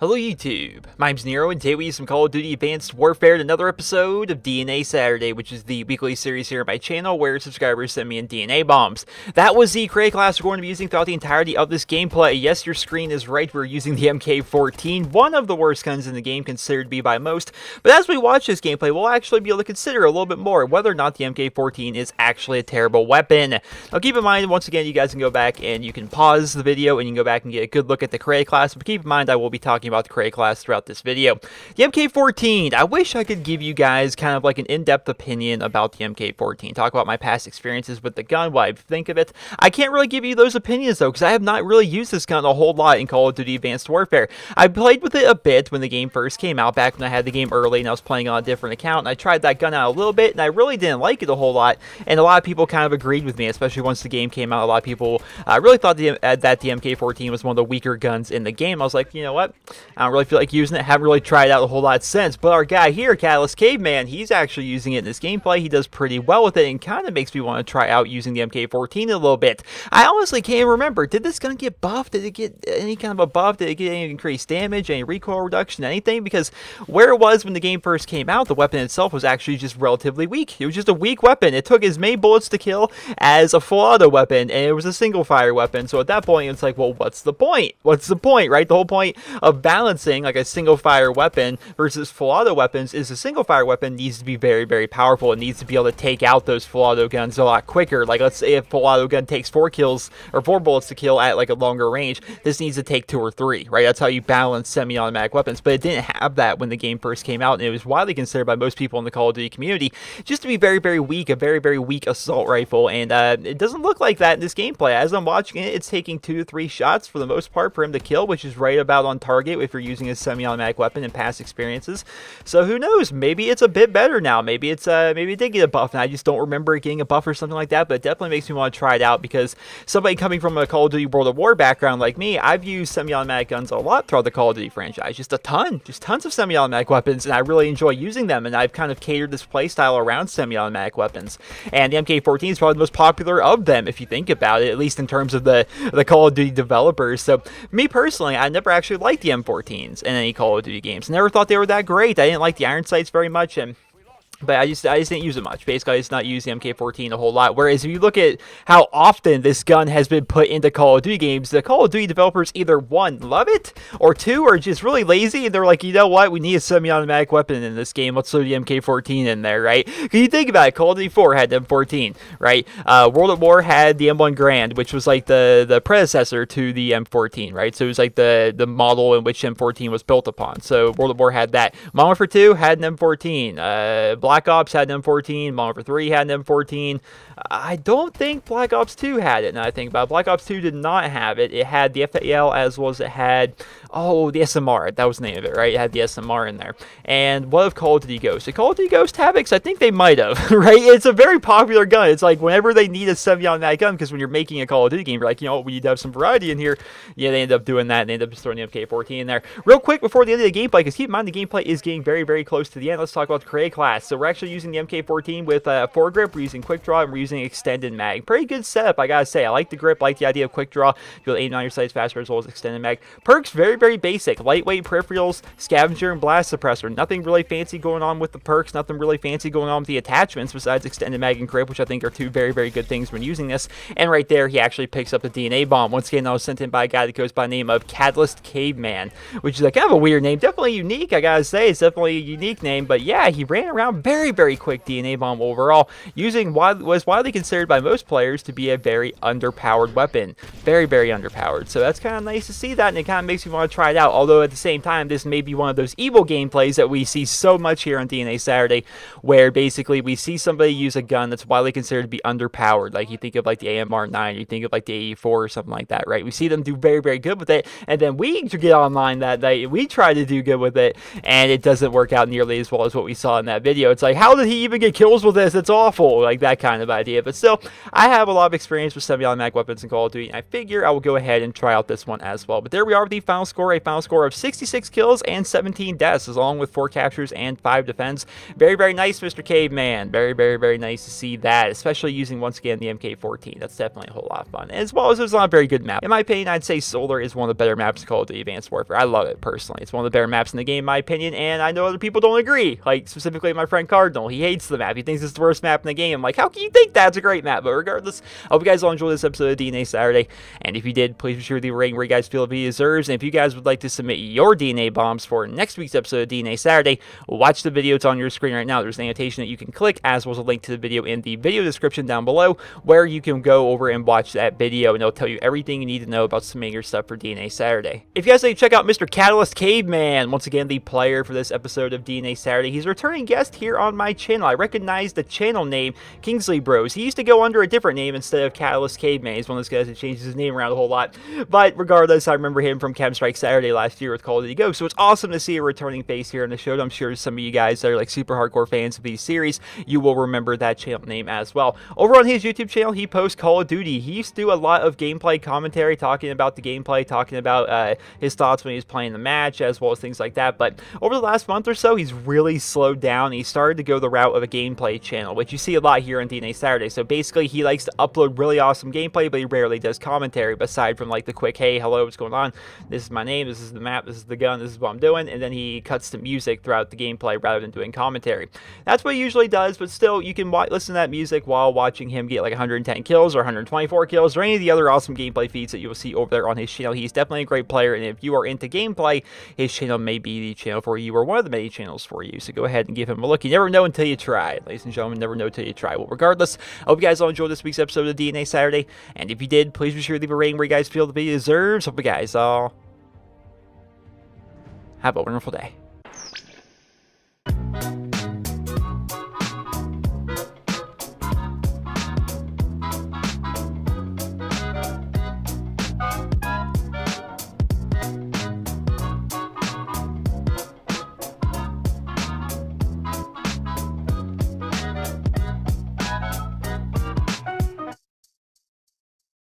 Hello YouTube, my name's Nero, and today we use some Call of Duty Advanced Warfare in another episode of DNA Saturday, which is the weekly series here on my channel where subscribers send me in DNA bombs. That was the create class we're going to be using throughout the entirety of this gameplay. Yes, your screen is right, we're using the MK14, one of the worst guns in the game considered to be by most, but as we watch this gameplay, we'll actually be able to consider a little bit more whether or not the MK14 is actually a terrible weapon. Now keep in mind, once again, you guys can go back and you can pause the video and you can go back and get a good look at the create class, but keep in mind I will be talking about the create class throughout this video. The MK14, I wish I could give you guys kind of like an in-depth opinion about the MK14, talk about my past experiences with the gun, what I think of it. I can't really give you those opinions though, because I have not really used this gun a whole lot in Call of Duty Advanced Warfare. I played with it a bit when the game first came out, back when I had the game early and I was playing on a different account, and I tried that gun out a little bit, and I really didn't like it a whole lot, and a lot of people kind of agreed with me, especially once the game came out. A lot of people really thought that the MK14 was one of the weaker guns in the game. I was like, you know what, I don't really feel like using it. Haven't really tried it out a whole lot since, but our guy here, Catalyst Caveman, he's actually using it in this gameplay. He does pretty well with it and kind of makes me want to try out using the MK14 a little bit. I honestly can't remember, did this gun get buffed? Did it get any kind of a buff? Did it get any increased damage, any recoil reduction, anything? Because where it was when the game first came out, the weapon itself was actually just relatively weak. It was just a weak weapon. It took as many bullets to kill as a full auto weapon, and it was a single fire weapon. So at that point, it's like, well, what's the point? What's the point, right? The whole point of balancing like a single fire weapon versus full auto weapons is a single fire weapon needs to be very, very powerful. It needs to be able to take out those full auto guns a lot quicker. Like, let's say a full auto gun takes 4 kills or 4 bullets to kill at like a longer range, this needs to take 2 or 3, right? That's how you balance semi-automatic weapons, but it didn't have that when the game first came out, and it was widely considered by most people in the Call of Duty community just to be very, very weak, a very, very weak assault rifle, and it doesn't look like that in this gameplay. As I'm watching it, it's taking 2 to 3 shots for the most part for him to kill, which is right about on target if you're using a semi-automatic weapon in past experiences. So who knows, maybe it's a bit better now. Maybe it's maybe it did get a buff and I just don't remember it getting a buff or something like that, but it definitely makes me want to try it out, because somebody coming from a Call of Duty World of War background like me, I've used semi-automatic guns a lot throughout the Call of Duty franchise, just tons of semi-automatic weapons, and I really enjoy using them, and I've kind of catered this playstyle around semi-automatic weapons, and the MK14 is probably the most popular of them if you think about it, at least in terms of the Call of Duty developers. So me personally, I never actually liked the M14s in any Call of Duty games. Never thought they were that great. I didn't like the iron sights very much, but I just didn't use it much. Basically, I just not use the MK14 a whole lot. Whereas if you look at how often this gun has been put into Call of Duty games, the Call of Duty developers either 1, love it, or 2, are just really lazy, and they're like, you know what, we need a semi-automatic weapon in this game, let's throw the MK14 in there, right? Because you think about it, Call of Duty 4 had the M14, right? World at War had the M1 Grand, which was like the predecessor to the M14, right? So it was like the model in which M14 was built upon. So World at War had that. Modern Warfare 2 had an M14. Black Ops had an M14, Modern Warfare 3 had an M14. I don't think Black Ops 2 had it, now I think about it. Black Ops 2 did not have it. It had the FAL as well as it had, oh, the SMR. That was the name of it, right? It had the SMR in there. And what of Call of Duty Ghost? Did Call of Duty Ghost have it? I think they might have, right? It's a very popular gun. It's like whenever they need a semi-automatic gun, because when you're making a Call of Duty game, you're like, you know, we need to have some variety in here. Yeah, they end up doing that, and they end up just throwing the MK14 in there. Real quick before the end of the gameplay, because keep in mind the gameplay is getting very, very close to the end, let's talk about the create class. So we're actually using the MK14 with foregrip, we're using quick draw, and we're using extended mag. Pretty good setup, I gotta say. I like the grip, like the idea of quick draw. You'll aim on your sights faster, as well as extended mag. Perks, very, very basic. Lightweight peripherals, scavenger, and blast suppressor. Nothing really fancy going on with the perks, nothing really fancy going on with the attachments besides extended mag and grip, which I think are 2 very, very good things when using this. And right there, he actually picks up the DNA bomb. Once again, that was sent in by a guy that goes by the name of Catalyst Caveman, which is like kind of a weird name. Definitely unique, I gotta say. It's definitely a unique name, but yeah, he ran around very, very quick DNA bomb overall, using what was widely considered by most players to be a very underpowered weapon. Very, very underpowered. So that's kind of nice to see that, and it kind of makes me want to try it out. Although at the same time, this may be one of those evil gameplays that we see so much here on DNA Saturday, where basically we see somebody use a gun that's widely considered to be underpowered. Like you think of like the AMR9, you think of like the AE4 or something like that, right? We see them do very, very good with it, and then we get online that night, we try to do good with it, and it doesn't work out nearly as well as what we saw in that video. it's like, how did he even get kills with this? It's awful. Like that kind of idea. But still, I have a lot of experience with semi-automatic weapons in Call of Duty, and I figure I will go ahead and try out this one as well. But there we are with the final score, a final score of 66 kills and 17 deaths, along with 4 captures and 5 defense. Very, very nice, Mr. Caveman. Very, very, very nice to see that, especially using, once again, the MK14. That's definitely a whole lot of fun. As well as it was not a very good map. In my opinion, I'd say Solar is one of the better maps in Call of Duty Advanced Warfare. I love it, personally. It's one of the better maps in the game, in my opinion, and I know other people don't agree. Like, specifically my friend Cardinal. He hates the map. He thinks it's the worst map in the game. I'm like, how can you think that's a great map? But regardless, I hope you guys all enjoyed this episode of DNA Saturday. And if you did, please be sure to leave a rating where you guys feel the video deserves. And if you guys would like to submit your DNA bombs for next week's episode of DNA Saturday, watch the video. It's on your screen right now. There's an annotation that you can click, as well as a link to the video in the video description down below, where you can go over and watch that video, and it'll tell you everything you need to know about submitting your stuff for DNA Saturday. If you guys like to check out Mr. Catalyst Caveman, once again the player for this episode of DNA Saturday, he's a returning guest here on my channel. I recognize the channel name, Kingsley Bros. He used to go under a different name instead of Catalyst Caveman. He's one of those guys that changes his name around a whole lot. But regardless, I remember him from Chem Strike Saturday last year with Call of Duty Go, so it's awesome to see a returning face here on the show. I'm sure some of you guys that are like super hardcore fans of these series, you will remember that channel name as well. Over on his YouTube channel, he posts Call of Duty. He used to do a lot of gameplay commentary, talking about the gameplay, talking about his thoughts when he was playing the match, as well as things like that. But over the last month or so, he's really slowed down. He started to go the route of a gameplay channel, which you see a lot here on DNA Saturday. So basically, he likes to upload really awesome gameplay, but he rarely does commentary, aside from like the quick, hey, hello, what's going on? This is my name, this is the map, this is the gun, this is what I'm doing, and then he cuts to music throughout the gameplay rather than doing commentary. That's what he usually does, but still, you can listen to that music while watching him get like 110 kills or 124 kills or any of the other awesome gameplay feeds that you will see over there on his channel. He's definitely a great player, and if you are into gameplay, his channel may be the channel for you, or one of the many channels for you, so go ahead and give him a look. You never know until you try, ladies and gentlemen, never know until you try. Well, regardless, I hope you guys all enjoyed this week's episode of DNA Saturday, and if you did, please be sure to leave a rating where you guys feel the video deserves. Hope you guys all have a wonderful day.